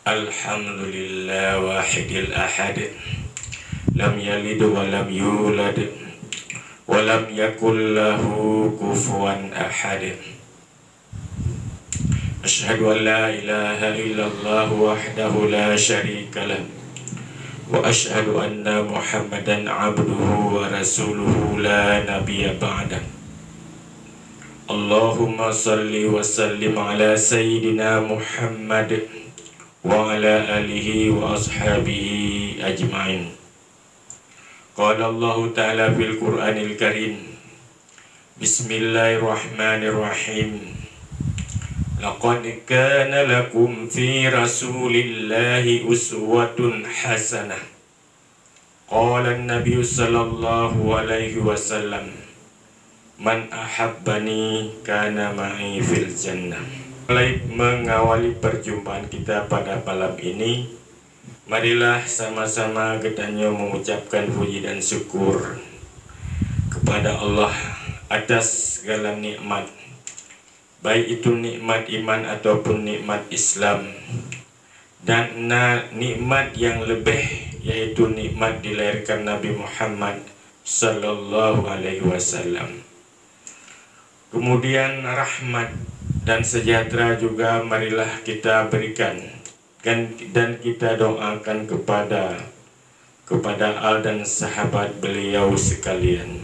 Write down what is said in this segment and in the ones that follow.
Alhamdulillah wahidil ahad, lam yalid wa lam yulad wa lam yakul lahu kufuwan ahad. Asyhadu an la ilaha illallah wahdahu la syarika lah, wa asyhadu anna Muhammadan abduhu wa rasuluhu la nabiyya ba'dah. Allahumma salli wa sallim ala sayyidina Muhammad wa ala alihi wa ashabihi ajma'in. Qala Allah ta'ala fil Qur'anil Karim, Bismillahirrahmanirrahim. Laqad kana lakum fi Rasulillahi uswatun hasanah. Qala an-nabiy sallallahu alaihi wasallam, man ahabbani kana ma'i fil jannah. Mulai mengawali perjumpaan kita pada malam ini, marilah sama-sama kita mengucapkan puji dan syukur kepada Allah atas segala nikmat, baik itu nikmat iman ataupun nikmat Islam, dan nikmat yang lebih yaitu nikmat dilahirkan Nabi Muhammad sallallahu alaihi wasallam. Kemudian rahmat dan sejahtera juga marilah kita berikan dan kita doakan kepada al dan sahabat beliau sekalian.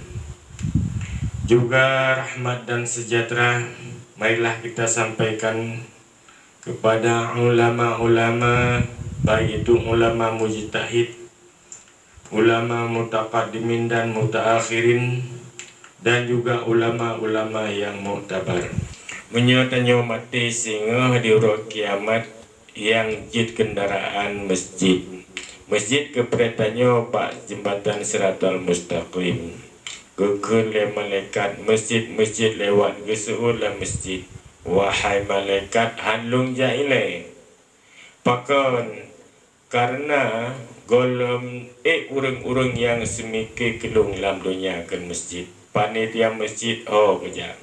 Juga rahmat dan sejahtera marilah kita sampaikan kepada ulama-ulama, baik itu ulama mujtahid, ulama mutaqaddimin dan mutaakhirin, dan juga ulama-ulama yang muktabar. Menyatanya mati singa di hari kiamat yang jid kendaraan masjid. Masjid kepretannya pak jembatan Siratal Mustaqim. Kekun le malaikat masjid lewat gesulah masjid. Wahai malaikat handlung jaile. Pakon karena golem urang-urang yang semikir kelung dalam dunia akan masjid. Panitia masjid kejap.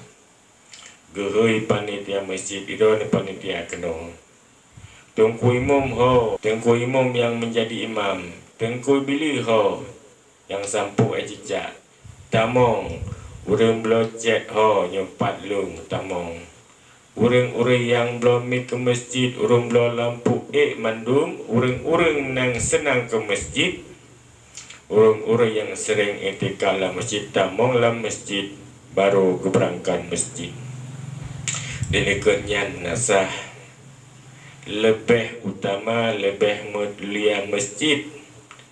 Gehui panitia masjid itu ni panitia kena. Tengku imam tengku imam yang menjadi imam. Tengku bili yang sampu ajijak. Tamong urang blocet nyempat lung tamong. Urang-urang yang belum ke masjid, urang belum lampu mandum, urang-urang nang senang ke masjid. Urang-urang yang sering etikal dalam masjid, tamong dalam masjid, baru keberangkat masjid. Delikatnya nasah lebih utama, lebih mulia masjid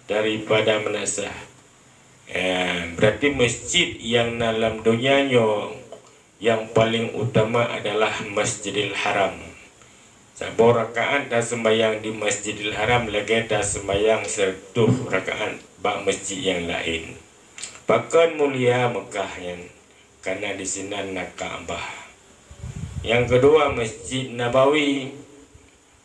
daripada menasah. Berarti masjid yang dalam dunianya yang paling utama adalah Masjidil Haram. Sabar rakaat dah sembahyang di Masjidil Haram, lagi dah sembahyang 100 rakaat bak masjid yang lain. Bahkan mulia Mekah yang karena di sini nak Ka'bah. Yang kedua Masjid Nabawi,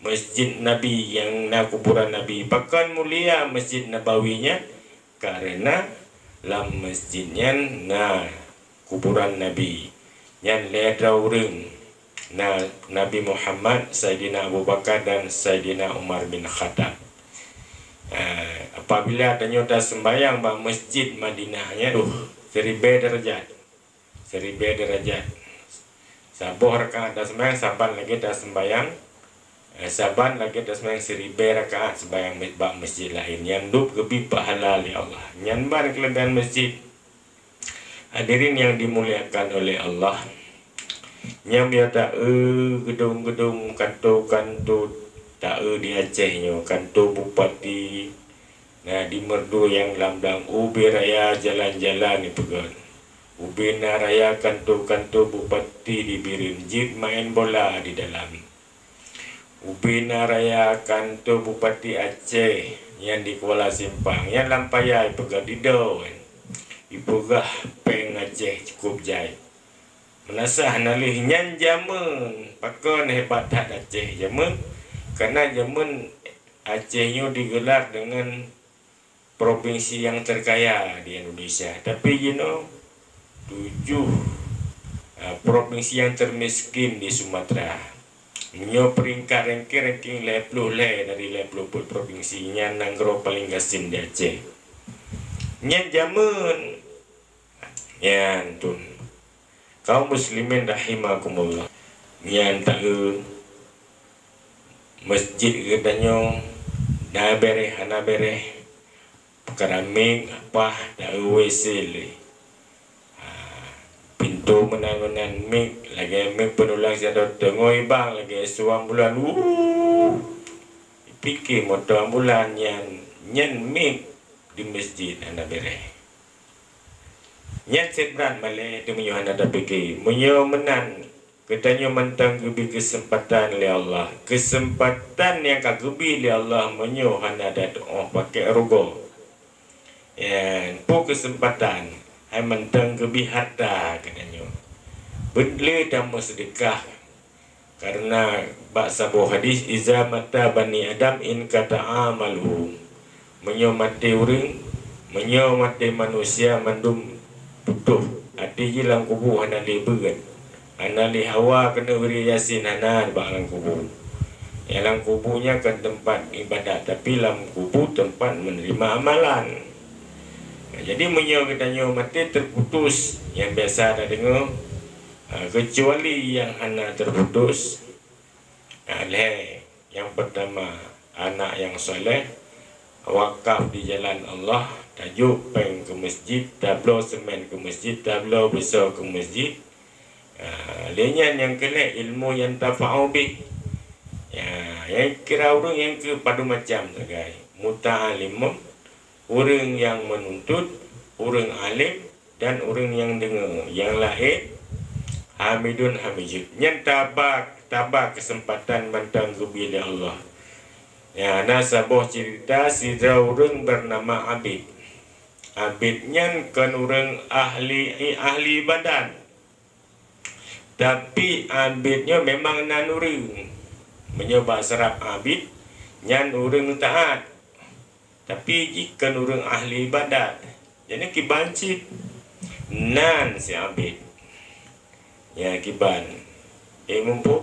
Masjid Nabi yang nak kuburan Nabi. Bahkan mulia Masjid Nabawinya karena dalam masjidnya kuburan Nabi. Yang leda orang Nabi Muhammad, Sayyidina Abu Bakar dan Sayyidina Umar bin Khattab. Apabila ternyata sembahyang bang masjid Madinahnya 1000 derajat. Sabar rakaat dah sembahyang, saban lagi dah sembahyang. Saban lagi dah sembahyang 1000 rakaat sembahyang bang masjid lain. Yang duk gebi pahala oleh Allah. Nyanbar kelebihan masjid. Hadirin yang dimuliakan oleh Allah, yang biasa gedung-gedung kantor tak di Acehnya, kantor bupati, di Merdu yang lambang ubi raya jalan-jalan ni pegan, ubi raya kantor bupati di Birinjit main bola di dalam, ubi raya kantor bupati Aceh yang di Kuala Simpang, yang lampayai pegan di daun. Ibugah peng Aceh cukup jai. Menasah nalih nyan jaman. Pakon hebat tak Aceh jaman. Karena jaman Acehnya digelar dengan provinsi yang terkaya di Indonesia. Tapi 7 provinsi yang termiskin di Sumatera. Menyo peringkat ranking lepluh le dari lepluh provinsi nya nanggro paling gasin di Aceh. Nya jamun. Yan tun. Kaum muslimin rahimakumullah. Nya tahu masjid gedanyo dah bereh hana bereh. Keramik apa dah WC le. Pintu menan mik lagi mik penulang saya tengoi bang lagi suam bulan pikir motor ambulan nyan mik di masjid anda bereh nyan sebran male tu menyo anda pikir menyo menan katanya mentang gebi kesempatan oleh Allah kesempatan yang kagebi oleh Allah menyo anda ada pakai rugo pu kesempatan hai mentang gebi harta katanya bedle dan sedekah karena bahasa buah hadis iza mata bani adam in kata amalu menyo mati urang menyo mati manusia mandum butuh ati hilang kubu hana lebegan hana li hawa kena beri yasin hana balang kubu yang kubunya kan tempat ibadat tapi lam kubu tempat menerima amalan. Jadi menyo katanya mati terputus yang biasa ada dengar kecuali yang anak terputus. Yang pertama anak yang soleh wakaf di jalan Allah tajuk peng ke masjid tablo semen ke masjid tablo besar ke masjid. Lenyan yang kena ilmu yang tafa'u bih. Yang kira orang yang ke padu macam segai muta'alimun orang yang menuntut, orang alim dan orang yang dengar. Yang lain hamidun hamijud. Yang tabak kesempatan mentang gebili Allah. Ya, nasabah cerita si orang bernama Abid. Abidnya kan orang ahli badan. Tapi abidnya memang nanuri. Menyoba serap abid, nyan orang taat. Tapi jika orang ahli ibadat, jadi kibancit nan si abid. Ya kiban. Mumpu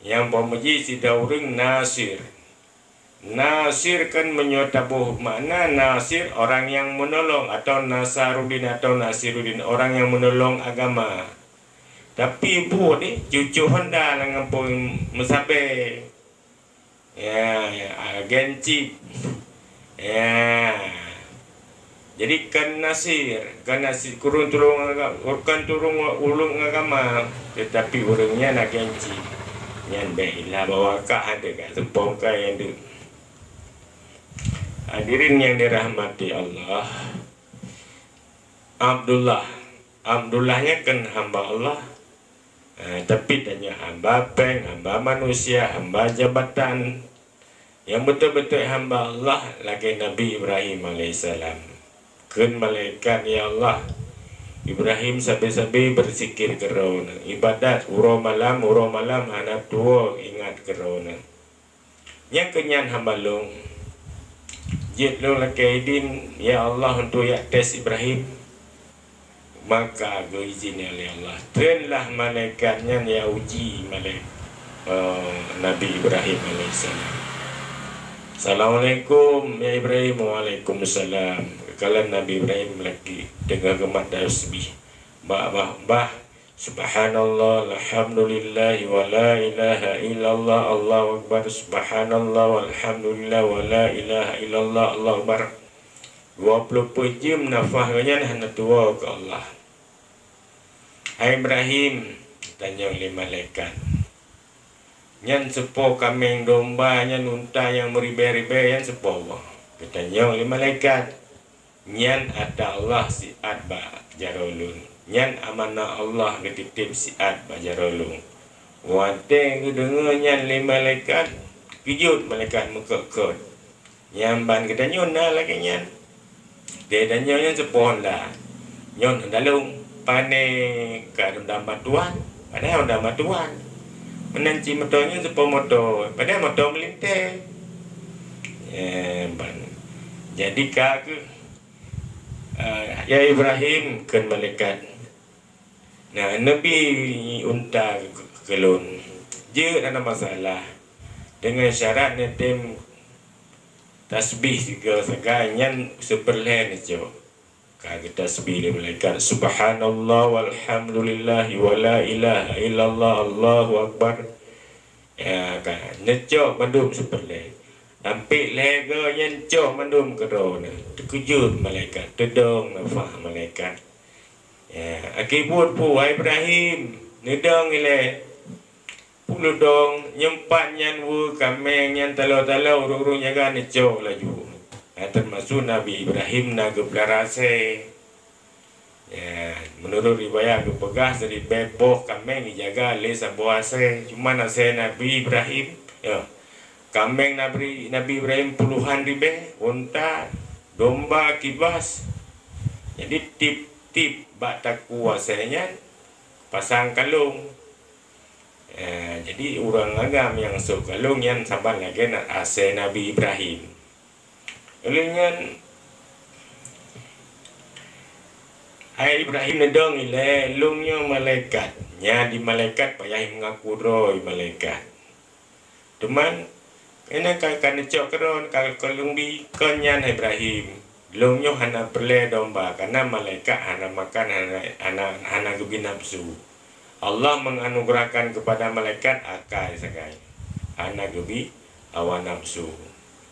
yang pemuji si dauring nasir. Nasir kan menyotabuh makna nasir orang yang menolong atau nasarudin atau nasiruddin orang yang menolong agama. Tapi ibu ni cucu Honda dengan pun musabe. Ya genci. Ya. Jadi kan nasir kurun turung ulung agama tetapi urangnya nak genci. Nyan baiklah bawa ka ada kat sempong ka yang tu. Hadirin yang dirahmati Allah. Abdullahnya kan hamba Allah. Tapi tanya hamba peng, hamba manusia, hamba jabatan. Yang betul-betul hamba Allah lagi Nabi Ibrahim alaihissalam. Kun malaikat ya Allah. Ibrahim sabi-sabi bersikir kerana ibadat uro malam anak tua ingat kerana. Yang kenyan hamba long. Jit lo lagi idin ya Allah untuk ya tes Ibrahim. Maka go izin oleh Allah. Trenlah malaikatnya ya uji Nabi Ibrahim alaihissalam. Assalamualaikum ya Ibrahim. Waalaikumsalam. Kalau Nabi Ibrahim lagi dengar gemat tasbih. Bah subhanallah alhamdulillah wa la ilaha illallah Allahu akbar subhanallah walhamdulillah wa la ilaha illallah Allahu akbar. 20 jam nafahnya hanya tua ke Allah. Hai Ibrahim, tanya oleh malaikat. Nyan sepo kambing domba, nyan unta yang meribe-ribe, yang sepo. Ketanya oleh malaikat. Nyan ada Allah siat ba jarolun. Nyan amanah Allah ketitip siat ba jarolun. Wate kedengar nyan oleh malaikat. Kejut malaikat mekekot. Nyan ban ketanya na lagi nyan. Dia tanya nyan sepo lah. Nyon dalung pane ke dalam batuan. Padahal dalam batuan. Menanci motornya sepo motor. Padahal motor melintas. Jadi kak ya Ibrahim kan malaikat. Nah Nabi unta kelun. je tak ada masalah. Dengan syarat netem tasbih tiga seganyan seperlain je. Kagak tasbih le malaikat subhanallah walhamdulillah wala ilaha illallah Allahu akbar. Ya kan necok mandum seperlain. Ambil lega yang cok mandum kerana terkejut malaikat, tedong nafah malaikat. Ya, akibut pu Ibrahim, nedong ile. Puluh dong nyempat nyan wu kameng nyan talau-talau urung-urung jaga necok laju. Termasuk Nabi Ibrahim naga pelarase. Ya, menurut riwayat kepegah dari beboh kameng dijaga le sabuase. Cuma nase Nabi Ibrahim, ya. Kambing Nabi Ibrahim puluhan ribu, unta, domba, kibas. Jadi tip bak tak kuasanya pasang kalung. Jadi orang agam yang sok kalung yang sabar lagi nak ase Nabi Ibrahim. Olehnya Ibrahim nedong ile lungnya malaikat. Nya di malaikat payah mengaku roy malaikat. Teman ini kan necok keron kalung di konyan Ibrahim. Lungnya hana perle domba karena malaikat hana makan hana gebi nafsu. Allah menganugerahkan kepada malaikat akal sakai. Hana gebi awan nafsu.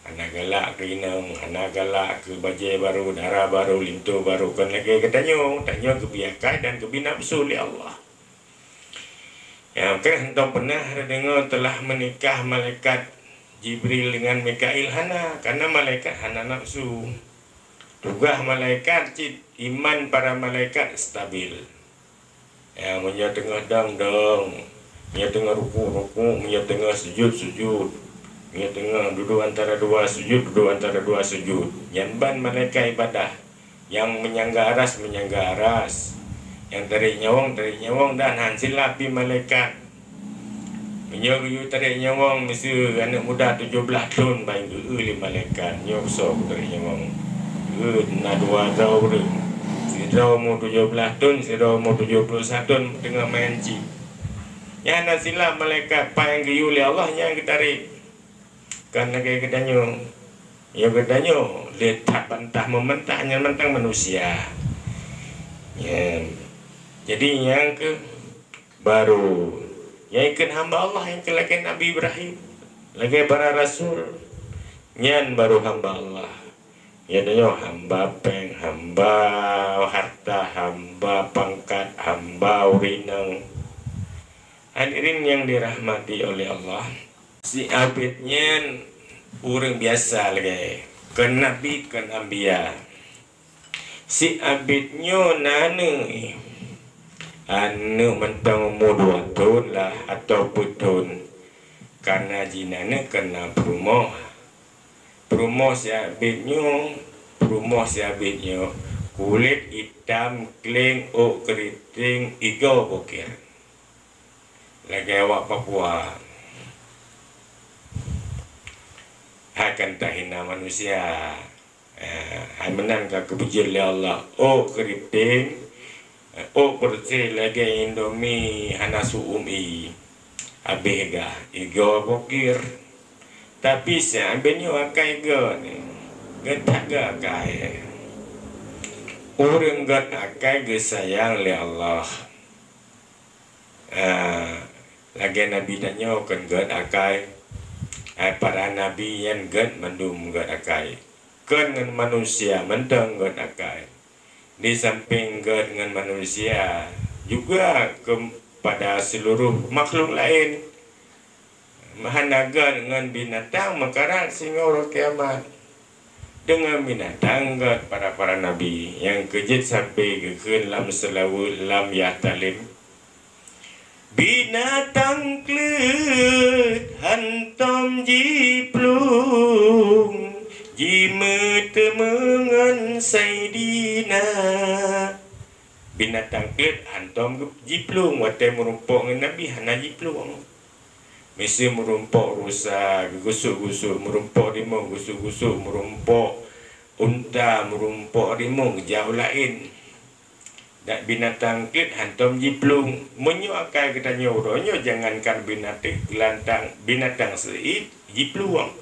Hana galak ke inang, hana galak ke bajai baru, darah baru, lintu baru. Kan lagi tanyo gebi akal dan gebi nafsu li Allah. Ya, kan entah pernah dengar telah menikah malaikat Jibril dengan Mikail hana, karena malaikat hana nafsu. Tugas malaikat cit iman para malaikat stabil. Ya, punya tengah dong, punya tengah ruku, punya tengah sujud, punya tengah duduk antara dua sujud, Yang ban malaikat ibadah, yang menyangga aras, yang tarik nyawang dan hansil api malaikat. Menyogu tarik nyawang mesti anak muda 17 tahun baik ke malaikat nyosok tarik nyawang. Na 2 tahun. Si rau mu 17 tahun, si rau mu 71 tahun tengah main cip. Ya nasila malaikat payang ke yuli Allah yang ketarik. Karena kayak kedanyo. Ya kedanyo letak bantah mementahnya mentang manusia. Ya. Jadi yang ke baru yang ikan hamba Allah yang kelaki Nabi Ibrahim lagi para rasul nyan baru hamba Allah ya danyo hamba peng hamba harta hamba pangkat hamba urinang. Hadirin yang dirahmati oleh Allah, si abidnya orang biasa lagi kan nabi kan ambia. Si abidnya nane anu mentang umur 2 tahun lah atau tahun karena jinane kena perumoh si abidnya kulit hitam kling keriting igo bokir lagi awak Papua akan tahina manusia menang ke kepujian Allah keriting bersih lagi Indomie hana suumi abega igo bokir tapi sebenarnya akai go ni getak akai orang gat akai ge sayang le Allah lagi nabi tanya kan gat akai para nabi yang gat mandum gat akai kan dengan manusia mentang gat akai. Di samping dengan manusia juga kepada seluruh makhluk lain. Mahanaga dengan binatang makaran sehingga orang kiamat. Dengan binatang para nabi yang kejit sampai ke lam selawu lam yahtalim. Binatang klet hantam jiplung jimet mengan saidina. Binatang klet hantam jiplung wate merumpok dengan Nabi hana jiplung. Mesti merumpok rusa gusuk-gusuk merumpok rimau gusuk-gusuk merumpok unta merumpok rimau jauh lain. Dan binatang kit hantam jiplung menyo akai kita nyoronyo jangankan binatang seit jipluang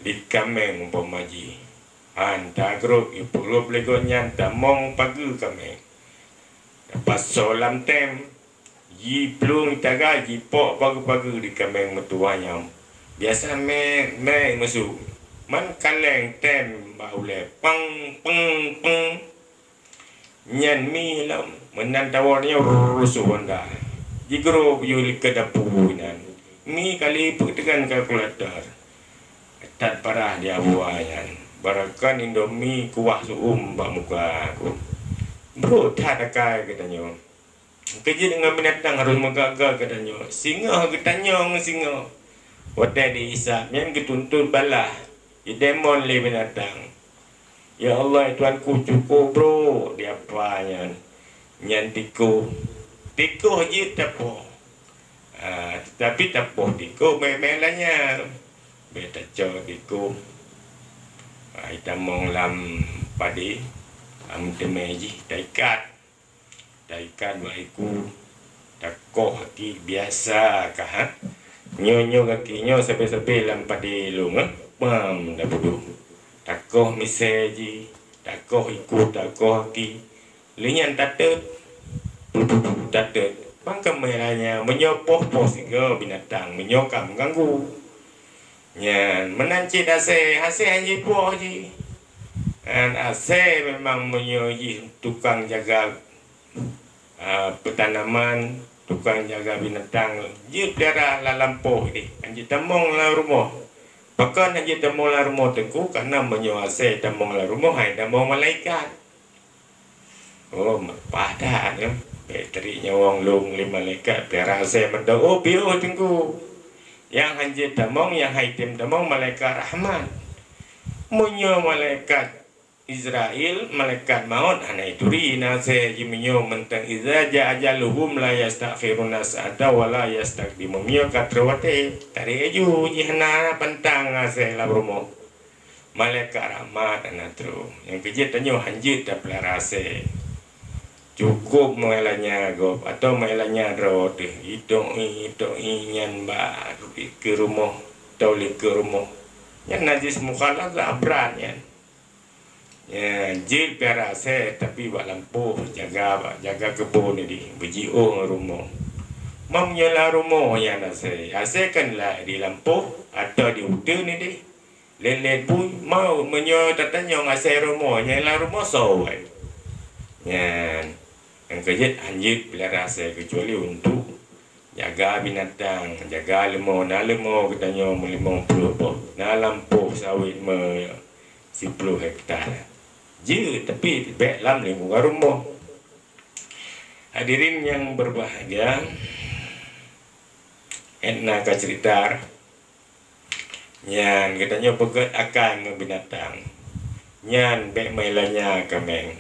di kameng umpamaji hanta grup ipulo lego nyanta mong pagi kameng pas solam tem jiplung taga jipok pagi-pagi di kameng metuanya biasa me masuk man kaleng tem baule pang pang pang nyan mi lam menan tawarnya rusuh anda jigro yul kedapunan mi kali tekan kalkulator tat parah dia buayan barakan indomie kuah suum bak muka aku bro tak akai katanya kerja dengan binatang harus mengagal katanya singa katanya singa wadai diisap yang ketuntun balah demon le binatang. Ya Allah Tuanku cukup bro dia apanya nyan tiku je tapo tapi tapo tiku memelanya beta co tiku ita mong lam padi am temeji taikat baiku takoh ki biasa kah nyonyo kakinyo sepe-sepe lam padi lunga pam dapudu takoh miseji, takoh ikut, takoh ki, linyan tatet, pangkam merahnya menyopoh sehingga binatang menyokam ganggu. Nyan menancit ase anji poh ji, dan ase memang menyoji tukang jaga petanaman, tukang jaga binatang, ji darah lalampoh di, anji tamong lah rumah. Bahkan hanya temulah rumah tengku karena menyuasai temulah rumah hai temung malaikat. Oh, padan ya. Bateri nyawang lung lima malaikat berasa mendak oh bio tengku. Yang hanya temung yang hai temung malaikat rahmat. Munyo malaikat Israel malaikat maut anai turi nase jiminyo mentang iza ajaluhum la yastaghfiruna sa'ata wa la yastaqdimu miyo katrawate tari eju jihana pantang ase labrumo malaikat rahmat anatru yang kejit tanyo hanjit da pelarase cukup melanya gop atau melanya rod itu nyan ba ke rumah taulik ke rumah yang najis mukhalas abran yan. Ya, jil perase tapi bak lampu jaga kebun ni di berjiung rumah. Mam nyala rumah yang nase. Ase kan lah di lampu atau di hutan ni di. Lelet pun mau menyo tatanya ngase rumah nyala rumah sawai. Yan. Yang kejit anjit bila rasa kecuali untuk jaga binatang, jaga lemau, na lemau katanya 50 po. Na lampu sawit 10 hektar. Je, tapi baik dalam lingkungan rumah. Hadirin yang berbahagia, Edna ka cerita nyan katanya pegat akan binatang nyan baik mailanya kameng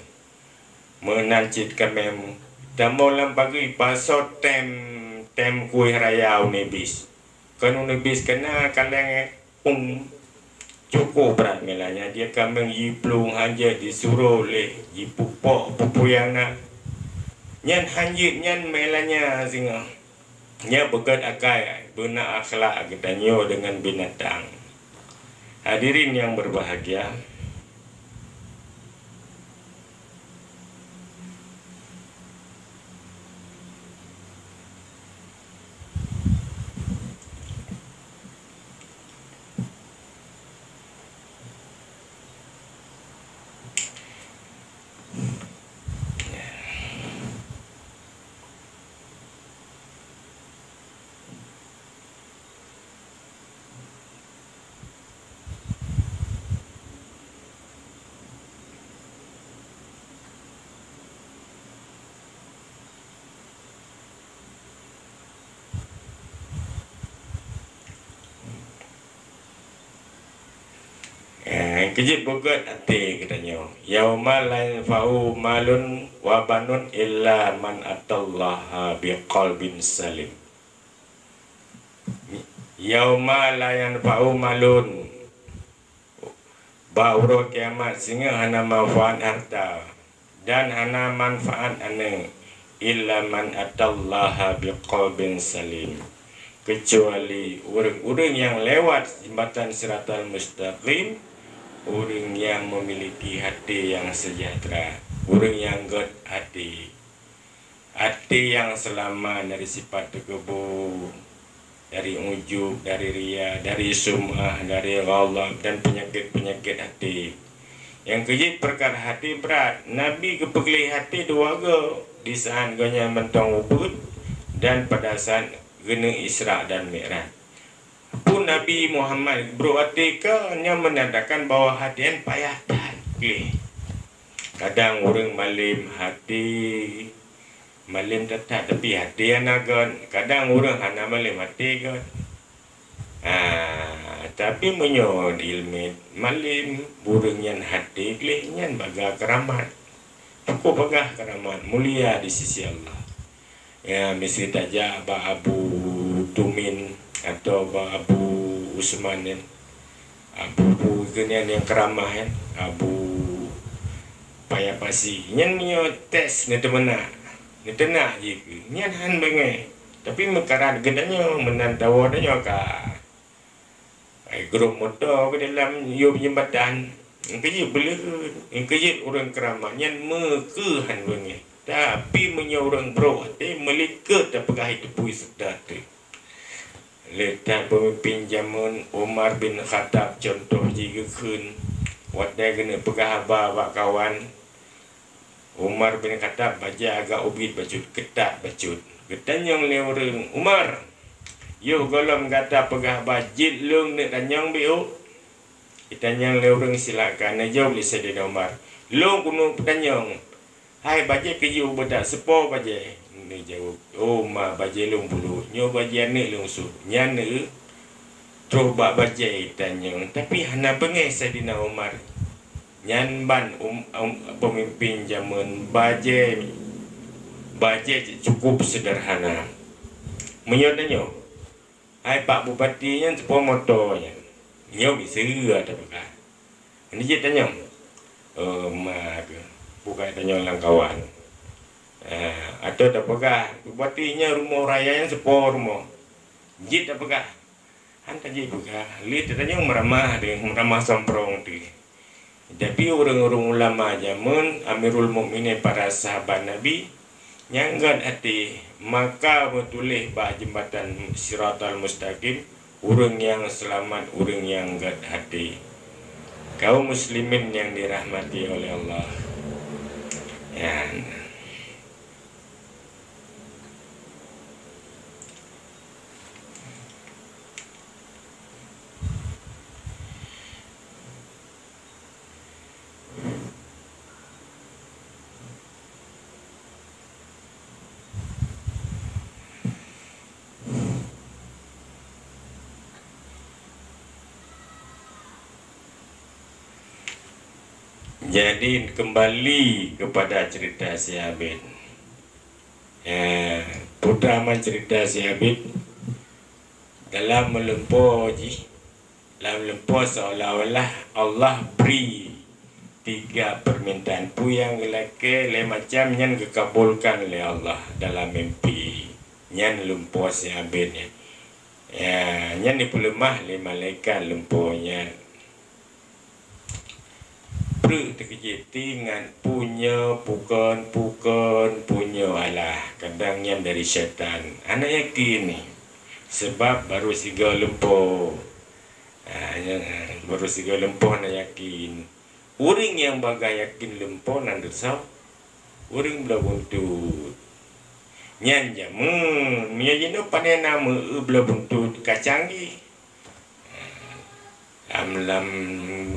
menancit kameng damolam pagi pasot tem kuih raya unibis kan unibis kena kaleng cukup berat melanya dia kambing yiplung hanja disuruh oleh jipupok pupuyang nak nyan hanjit nyan melanya singa nya begat akai benak akhlak ketanyo dengan binatang. Hadirin yang berbahagia, kejip begat hati katanya. Yauma la yanfa'u malun wa banun illa man atallaha biqalbin salim. Yauma la yanfa'u malun bauro kiamat sehingga hana manfaat harta dan hana manfaat ane illa man atallaha biqalbin salim, kecuali orang-orang yang lewat jembatan siratal mustaqim, orang yang memiliki hati yang sejahtera, orang yang good hati yang selamat dari sifat tekebur, dari ujub, dari ria, dari sum'ah, dari ghalab, dan penyakit-penyakit hati. Yang kejit perkara hati berat, Nabi kepegli hati dua go, di saat gonya mentong ubud, dan pada saat gena Isra dan Mi'raj. Pun Nabi Muhammad berarti yang menandakan bahwa hatian payah hati. Kadang orang malim hati, malim tetap tapi hati yang agan. Kadang orang hana malim hati kan. Tapi menyod ilmu malim burung yang hati kelihnya baga keramat. Cukup baga keramat mulia di sisi Allah. Ya mesti saja Abu Tumin atau Abu Usman kan. Abu kenyan yang keramah kan. Abu Payapasi. Nyan nyo tes ni temena. Ni tenak je ke. Nyan han bengai. Tapi mekaran gedanya menandawa dah ka. Ai grup motor ke dalam yo jembatan. Engkejit boleh engkejit orang keramah nyan meke han bengai. Tapi orang bro hati melikat tak pegah itu pui sedar tu. Letak pemimpin zaman Umar bin Khattab contoh jika kun. Wadai kena pegah abah kawan. Umar bin Khattab baca agak ubit bacut ketat bacut. Ketanyang le orang Umar. Yo golom kata pegah bajit lung nek tanyang biu. Ditanyang le orang silakan jawab li Sayyidina Umar. Lung kuno petanyang. Hai baje keju bedak sepo baje. Ni jawab. Oh ma baje lung bulu. Nyo baje ne lung su. Nyan ne terus bak baje tanyang. Tapi hana bengai Sayyidina Umar. Nyan ban pemimpin zaman baje cukup sederhana. Menyodanya. Hai Pak Bupati nya sepo motornya. Nyo bisa ada pakah. Ini je tanyang. Ma bukan tanya lang kawan. Atau dah pegah bupatinya rumah raya yang sepor rumah. Jit dah pegah. Hantar jit pegah. Lihat tanya meramah dengan meramah samprong tu. Tapi orang-orang ulama zaman Amirul Mukminin para sahabat Nabi nyanggat hati maka betulih bah jembatan Siratal Mustaqim orang yang selamat, orang yang gad hati. Kaum muslimin yang dirahmati oleh Allah. Ya. Jadi kembali kepada cerita si Abid. Pertama cerita si Abid dalam melempau seolah-olah Allah beri 3 permintaan pu yang lelaki le macam yang dikabulkan oleh Allah dalam mimpi. Nyan lempau si Abid nyan dipulemah le malaikat lempaunya. Terkejut dengan punya punya alah kadangnya dari syaitan. Anak yakin ni sebab baru siga lempoh. Baru siga lempoh anak yakin. Orang yang bagai yakin lempoh nan desau orang belah buntut. Nyan jamu nia jeno pandai nama belah buntut kacangi. Lam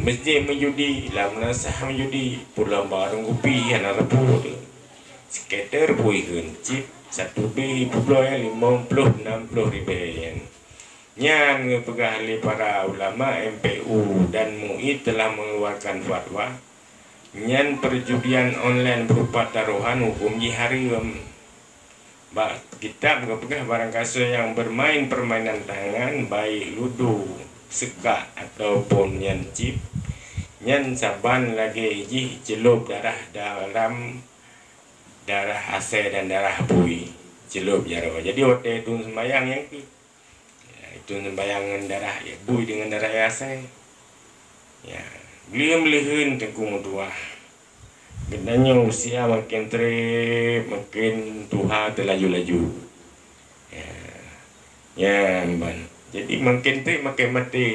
masjid menjudi, lam nasah menjudi, pulang barang kopi yang ada puluh tu. Skater bui gencip, 1 B pulau yang 50-60 ribu yen. Nyan pegah ahli para ulama MPU dan MUI telah mengeluarkan fatwa. Nyan perjudian online berupa taruhan hukum haram. Kita pegah barang kasus yang bermain permainan tangan baik ludo, sekat ataupun yang chip Nyan saban lagi ji celup darah dalam darah asal dan darah bui celup jaro. Jadi waktu itu sembayang yang itu sembayangan darah ya bui dengan darah asal. Ya, beliau melihat tengkung dua. Gedanya usia makin trip, makin tuha terlaju-laju. Ya, ban. Jadi makin trip makin mati.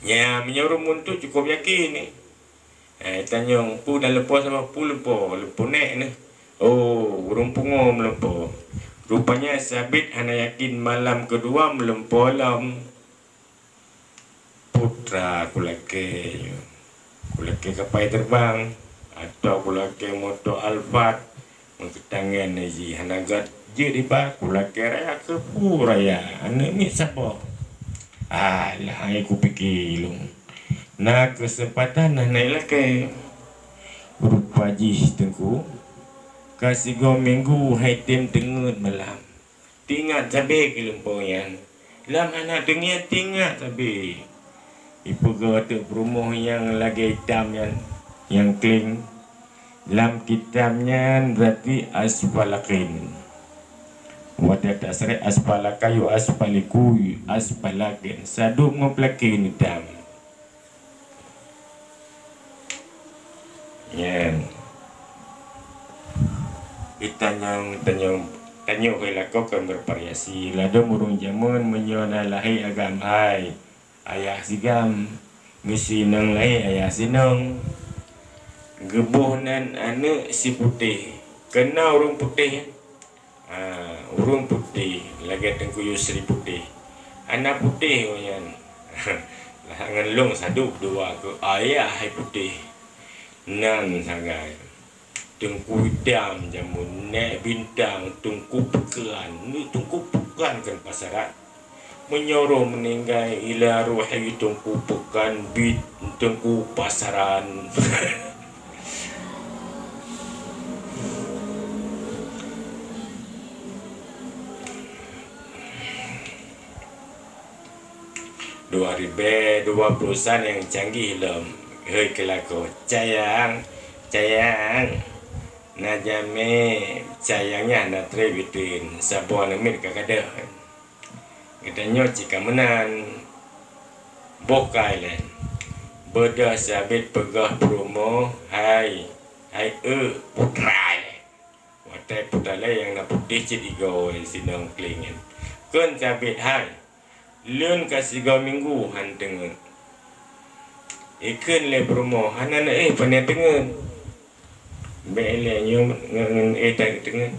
Ya, menyoruh muntu cukup yakin ni. Tanyong pu dah lepas sama pu lepas nek ni. Oh, burung pungo melempau. Rupanya sabit hana yakin malam kedua melempau lam putra kulake. Kulake kapai terbang atau kulake moto alfat mengketangan ji hanagat je di ba kulake raya ke pu raya ane mi sabo. Alah aku fikir long. Na kesempatan nah naik ke berupa ji tengku kasih go minggu hai tim tengut malam tingat cabe ke lempoyan lam anak dengia tingat cabe ipu go tu rumah yang lagi hitam yang clean lam kitamnya berarti asfalakin wadah tak serai asfalakayu asfaliku asfalakin saduk ngoplakin hitam. Yan. Tanyong kau bervariasi. Lada murung jamun menyona lahi agam hai. Ayah sigam misi nang lahi ayah sinong. Gebuhnan ane si putih. Kena urung putih. Urung putih. Lagi tengku Yusri putih. Anak putih yan. Lahangan long saduk dua ke ayah hai putih. Nan sangat tengku hitam jamun nek bintang tengku pekan kan pasaran menyuruh meninggal ila ruhi tengku pekan bit tengku pasaran. dua perusahaan yang canggih lem. Hei kelako cayang najame cayangnya na trebitin sabuan amir kakada katanya jika menan bokai len beda sabit pegah promo hai putra watai putra yang na putih cedigo sinong klingen kun sabit hai lun kasih go minggu hanteng ikan le promo hanan pandai dengar bele nyum dengan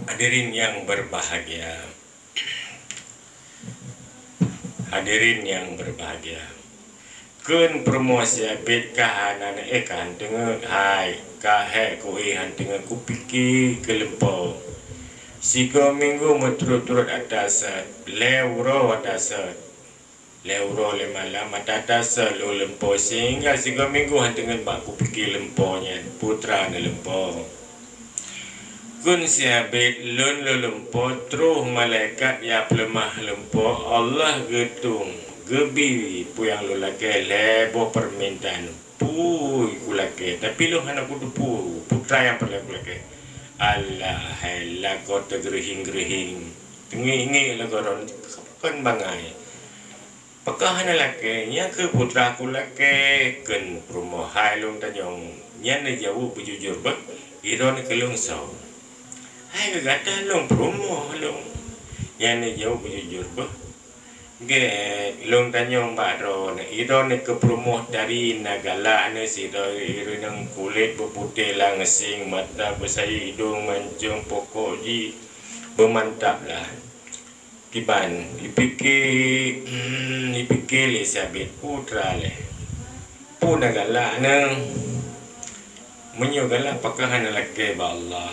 hadirin yang berbahagia kun promosi abit kahanan kan dengar hai kahe kui han dengar ku pikir kelempau sigo minggu meturut-turut atas leuro atas leuro le malam atas lo lempo sehingga sigo minggu han dengan baku pikir lemponya putra ne lempo kun siabit lun lo lempo truh malaikat ya pelemah lempo Allah getung gebi pu yang lo lake lebo permintaan pu kulake tapi lo hana kudu pu putra yang perlu kulake Allah hela kota gerihing tengi lagoron kan bangai pekahan laki nya ke putra ku laki ken promo hai long tanyong nya ne jauh bujujur ba iron kelung so hai ke gata long promo long nya ne jauh bujujur ba ge long tanyong ba ro ne iron ke promo dari nagala ne si do iron kulit berputih langsing mata besai hidung mancung pokok ji bermantap lah kiban dipikir sabit putra le puna galak nang menyogalak pakahan laki ba Allah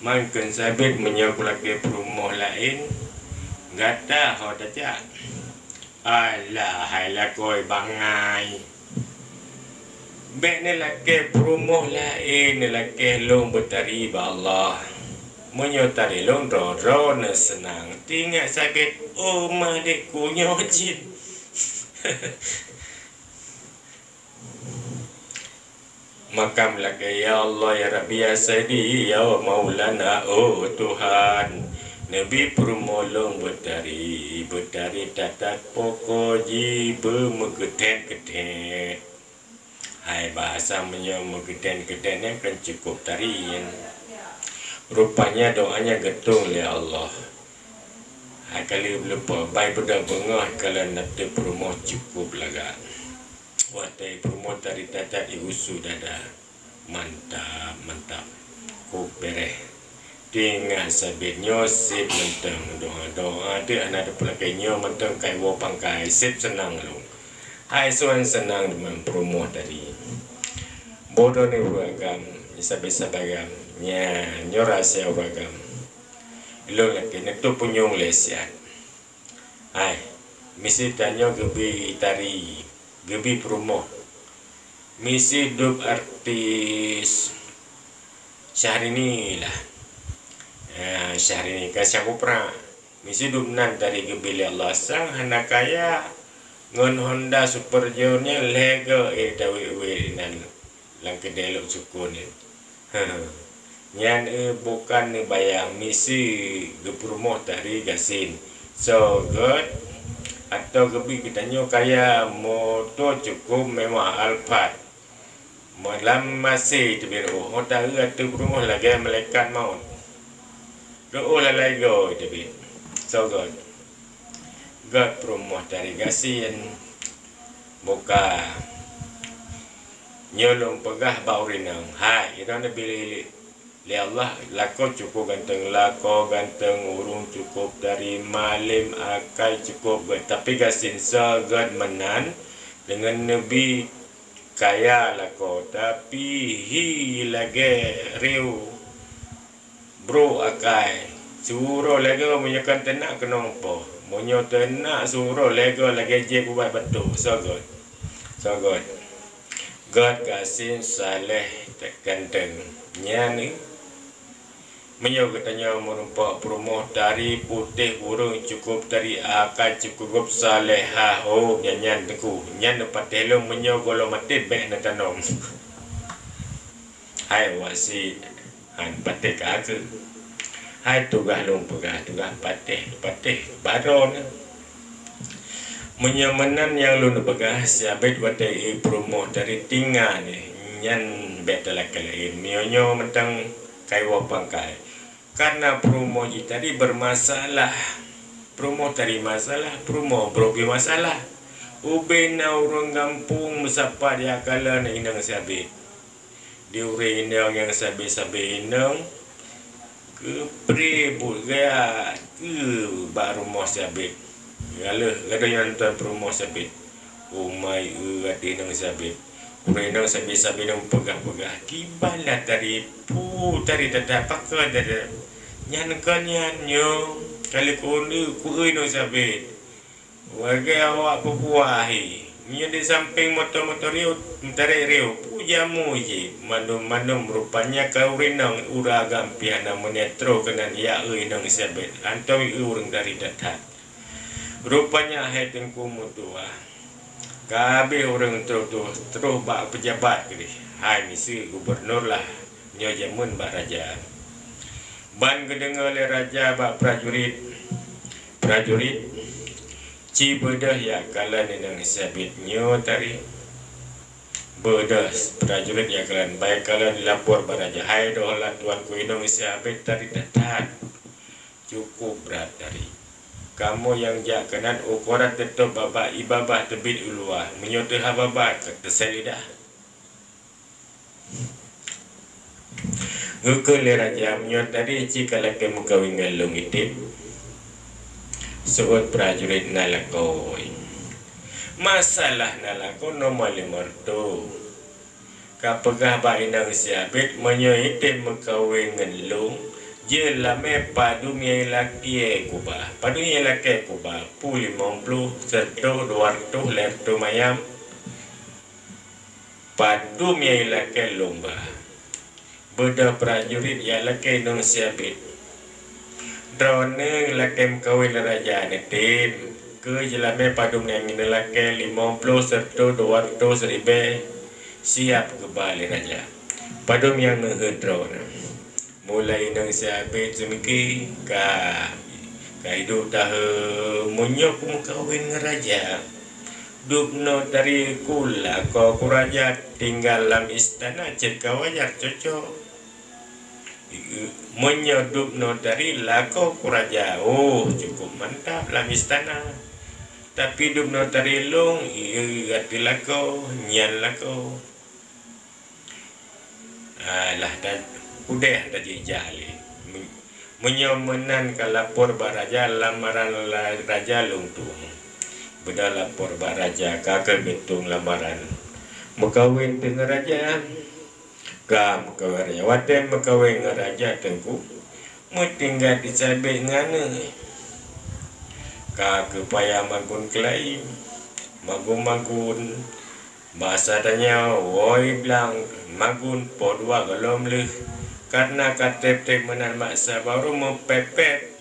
mangken sabit menyogalak perumoh lain gata ho daja Allah hai lakoi bangai be ne laki perumoh lain ne laki long betari ba Allah menyotari long ro na senang tinggal sakit oh madek kunyo jin Makam lagi ya Allah ya Rabbi ya Sayyidi ya Maulana oh Tuhan. Nabi permolong berdari tatat pokok jiba megeden-geden. Hai bahasa megeden-geden yang kan cukup tarian. Rupanya doanya getung oleh Allah. Hai kali lupa baik benda bengah kalau nak permoh cukup laga. Watai permoh tari tatat iusu dada. Mantap. Ku bereh. Tinggal sabitnya sip menteng doa dia anak ada pelakainya menteng kai wo pangkai sip senang lu. Hai suan senang dengan promo tadi. Bodoh ni uragam, bisa bagam. Nyorasi uragam. Lo lagi nak tu punyung lesian. Hai, misi tanya gebi tari, gebi promo. Misi dub artis Syahrini lah. Syahrini kasih aku pernah misi dub nan dari gebi Allah sang hendak kaya ngon Honda Super Junior Lego dawi nan lang kedelok sukun ni. Nyan bukan ni bayang misi gepromo dari gasin. So good atau gebi kita nyo kaya motor cukup memang Alphard. Malam masih terbiru. Hotel itu berumah lagi malaikat maut. Doa lalai go terbiru. So good. God berumah dari gasin. Buka. Nyolong pegah baurinang. Hai, itu anda pilih. Li Allah lako cukup ganteng, urung cukup dari malim akai cukup. Tapi gasin so God menan dengan Nabi kaya lako tapi hi lagi riu bro akai suruh lagi menyakan tenak kenompo monyo tenak suruh lagi je buat betul so good God gasin saleh ganteng nyani menyo katanya merumpak promoh dari putih burung cukup dari akal cukup salehah oh nyanyan teku nyan dapat telung menyo golo mati bek na tanom hai wasi han patik aku hai tugah lung pegah tugah patih baron menyo menan yang lu pegah siabet watai promoh dari tinggal ni nyan bek telakalain mionyo mentang kai wapangkai karena promo tadi bermasalah. Promo tadi masalah, promo brobi masalah. Ube na orang kampung mesapa dia kala na inang sabi. Di ure inang yang sabi inang ke pribut gaya ke baru mau sabi. Gala gada yang tuan promo sabi. Umai ati inang sabi. Ure inang sabi nang pegah-pegah. Kibalah tadi tari dadah pakar dadah nyan nyo kali kundu kuih no sabit warga awak pupuahi nyo di samping motor riu mentari riu pujamu je mandum rupanya kau rinang uragam piana menetro kenan ya nang sabit antawi urang dari dadah rupanya haiten kumutua kabe orang terus bak pejabat ke hai misi gubernur lah nyo jamun bak raja ban kedengar oleh raja bak prajurit ci bedah ya kalan nang sabit nyo tari bedah prajurit ya kalan baik kalan lapor bak raja hai doh lah tuan ku inong sabit tari datat cukup berat tari kamu yang jakanan ukuran tetap babak ibabah tebit uluah menyote hababah keselidah ngukul raja menyot tadi jika laki mukawin ngalung itip suut prajurit nalakoi masalah nalako nomor limertu kapegah ba inang siabit menyo itip mukawin ngalung je lame padu miai laki kuba padu miai laki kuba puli momplu serto duarto lerto mayam padu miai laki lomba Beda prajurit ya laki nung siabit. Drone laki kawin raja netim. Ke jelame padum yang ini laki 50 serta 200 ribu. siap ke balik raja padum yang ngehedro mulai nang siabet semiki ka hidup dah munyok kawin ngeraja dukno dari kula ko kuraja tinggal dalam istana cerita wajar cocok menyoduk no dari lako kuraja cukup mantap dalam istana tapi duk no dari long gati lako nyan lako lah dan udah dah jali menyomenan ke lapor baraja lamaran raja lungtung beda lapor baraja kakak bitung lamaran mekawin dengan raja ka mekawin raja waten mekawin dengan raja tengku mu tinggal di sabit ngana ka kepaya magun kelai magun bahasa tanya woi bilang magun podua galom leh karena katep menan maksa baru mepepet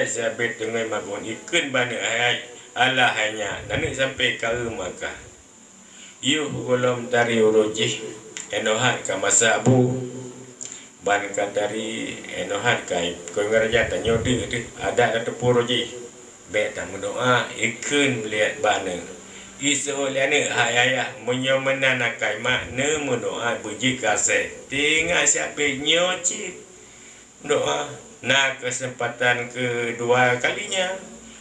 sabit dengan magun ikun bana ayat Allah hanya nanti sampai ke maka yuk golom dari uroji enohan ka masabu ban ka dari enohan kai ko ngaraja tanyo de ada tepur roji be ta mendoa ikun lihat bana iso liane hayaya menyomenan kai makna mendoa buji kase tinggal siapa nyoci doa nah kesempatan kedua kalinya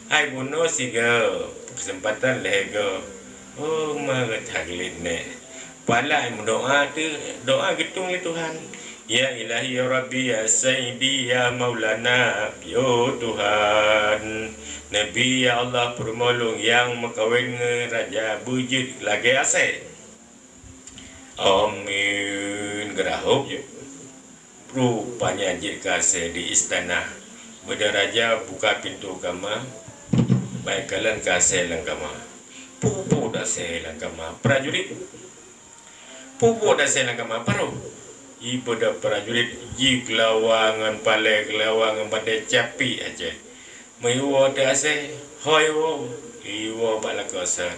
hai bunuh siga kesempatan lega magataglit ne pala mendoa tu doa gitung li Tuhan ya ilahi ya rabbi ya sayyidi ya maulana ya Tuhan nabi ya Allah permolong yang makawin raja bujud lagi ase amin gerahop je rupanya jika se di istana beda raja buka pintu kamar baik kalian kasih langkama pupu dah saya langkama prajurit pupu dah saya langkama paru ibu dah prajurit ji kelawangan pale kelawangan pada capi aja mewa dah saya hoi wo iwo balakasa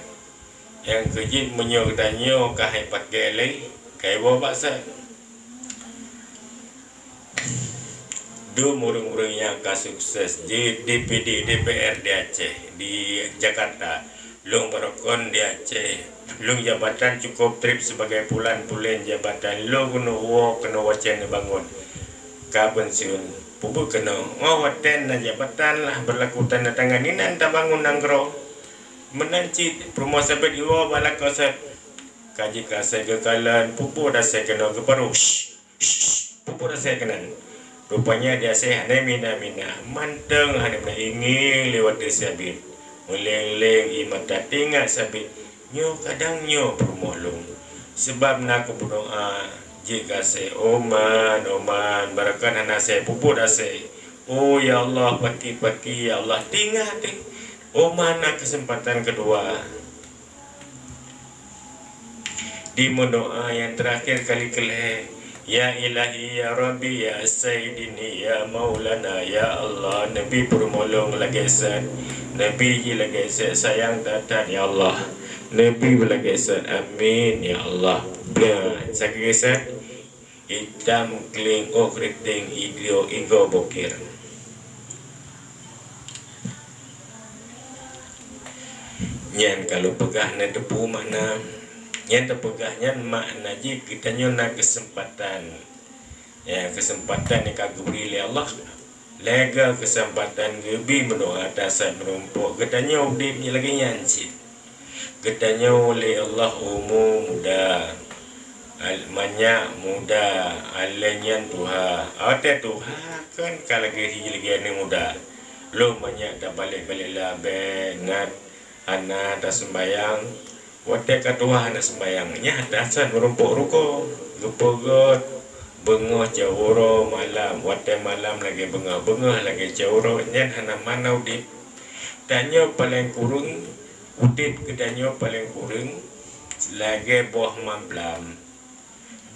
yang kejit menyok tanyo kahai pakai lei kai wo baksa dua murung-murung yang sukses di DPD DPR di Aceh di Jakarta long barokon di Aceh long jabatan cukup trip sebagai pulan-pulen jabatan long kena wacan bangun ka pensiun pupu kena waten na jabatan lah berlaku tanda tangan ini nanti bangun nanggro menanci promosi berdua balak kosep kaji kasih kekalan pupu dah saya kena keparu pupu dah saya kena rupanya dia sehat mina manteng hadap ingin lewat sabit meleng-leng imata tinggal sabit nyo kadang nyo permolong sebab nak berdoa jika se oman barakan anak saya pupu dah saya oh ya Allah pati ya Allah tinggal oman nak kesempatan kedua di mendoa yang terakhir kali kelih ya ilahi ya rabbi ya sayyidini ya maulana ya Allah nabi permolong lagi set nabi lagi set sayang tatan ya Allah nabi lagi set amin ya Allah bla sakit set hitam kling kriting igo bokir nyan kalau pegah na depu mana yang terpegahnya makna ji kita nyona kesempatan ya kesempatan yang kagum beri oleh Allah lega kesempatan gebi mendoa atasan merumpuk katanya udipnya lagi nyanci katanya oleh Allah muda banyak muda alenyan Tuhan ada Tuhan kan kalau lagi ni muda lo banyak dah balik-balik lah benat anak dah sembayang wate katua anak sembayangnya dasan merumpuk ruko gepogot bengah jaworo malam wate malam lagi bengah lagi jaworo nyen hana manau di danyo paling kurung udit ke danyo paling kurung lagi boh mamblam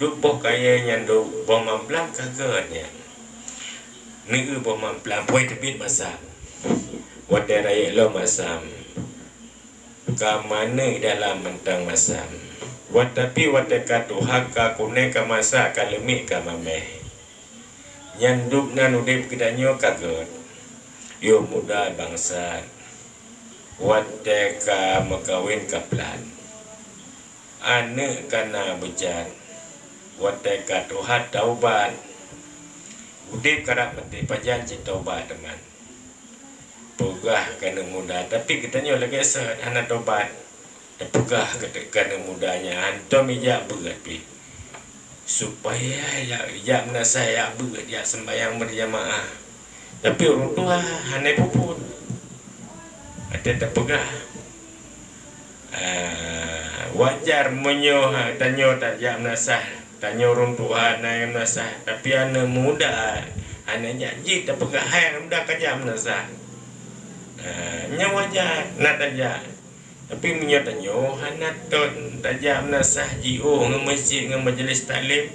duk boh kaya nyan do boh mamblam kagak nya ni boh mamblam boy tebit masam wate raya lo masam ke mana dalam mentang masam Watapi wateka tuha ka kune ka masa ka lemik ka mameh. Nyanduk nan udip kedanyo kaget. Yo muda bangsa. Wateka makawin kaplan. Ane kana bejat. Wateka tuha taubat. Udip karak mati pajanji taubat teman. Pegah kana muda. Tapi kedanyo lagi sehat anak taubat. Pegah kerana mudanya antum ijak berat pi supaya ya menasa ya berat ya sembahyang berjamaah tapi orang tua hanai puput ada terpegah wajar menyo tanyo tak ya menasa tanyo orang tua hanai menasa tapi anak muda anak janji terpegah hai muda kerja menasa wajar nak tajak tapi menyatanyo hanat ton tajam nasah jiu nge masjid nge majlis taklim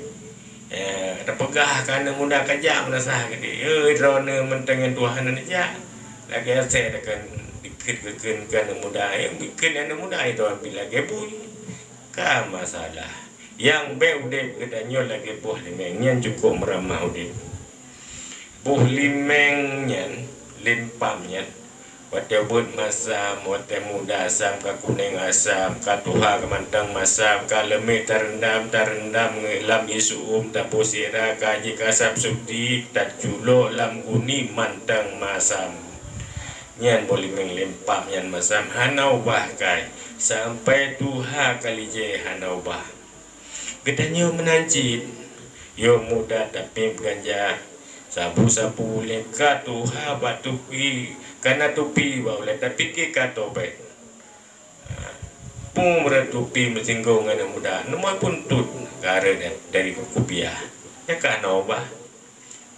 terpegah kana muda kajak nasah gede drone mentengan Tuhan aja lagi saya akan dikit-dikit kana muda yang bikin anak muda itu bila gebui ka masalah yang be udah kedanyo lagi buh limengnya cukup meramah udah buh limengnya limpamnya watebut masam, wate muda asam, ka kuning asam, ka tuha kemantang masam, ka lemik terendam ngelam isuum tapusira, ka jika asam subdi, tak culo lam guni mantang masam. Nyan boleh menglimpam nyan masam, hanau bah kai, sampai tuha kali je hanau bah. Gedanyo menancit, yo muda tapi ganja, sabu-sabu leka tuha batuki, karena tupi boleh tapi kita topek pun bertupi mersinggung anak muda nomor pun tut karena dari kupiah ya kan obah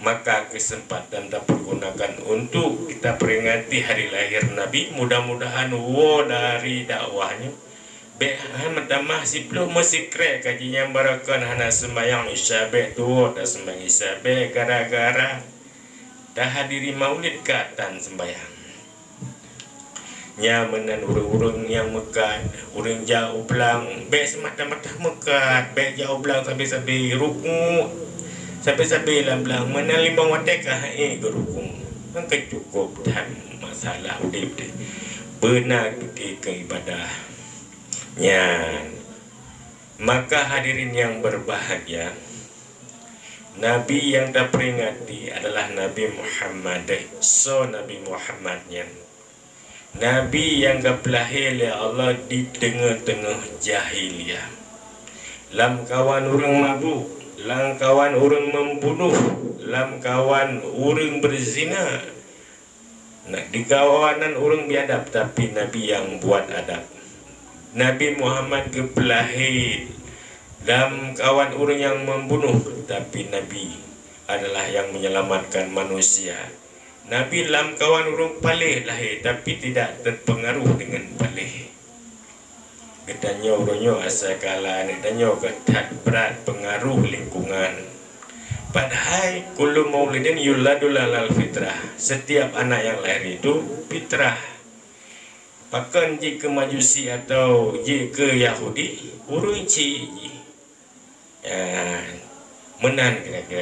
maka kesempatan tak pergunakan untuk kita peringati hari lahir Nabi mudah-mudahan dari dakwahnya behan mentamah si belum masih krek kajinya barakan hana sembahyang isyabe tu dah sembahyang isyabe gara-gara dah hadiri maulid katan sembahyang nyamanan urung-urung yang mekat urung jauh belang baik semata-mata mekat baik jauh belang sampai-sampai ruku sampai-sampai belang mana limbang watekah ke ruku maka cukup dan masalah udip benar ke ibadah nyan maka hadirin yang berbahagia Nabi yang tak peringati adalah Nabi Muhammad Nabi Muhammadnya Nabi yang gaplahir oleh Allah di tengah-tengah jahiliyah. Lam kawan orang mabuk, lam kawan orang membunuh, lam kawan orang berzina. Nak di kawanan orang biadab tapi Nabi yang buat adab. Nabi Muhammad gaplahir dalam kawan orang yang membunuh tapi Nabi adalah yang menyelamatkan manusia. Nabi lam kawan urung palih lahir tapi tidak terpengaruh dengan palih. Kedanyo urunyo asal kala nedanyo ketat berat pengaruh lingkungan. Padahal kullu maulidin yuladul alal fitrah. Setiap anak yang lahir itu fitrah. Bahkan jika majusi atau jika Yahudi urung ci menan kira-kira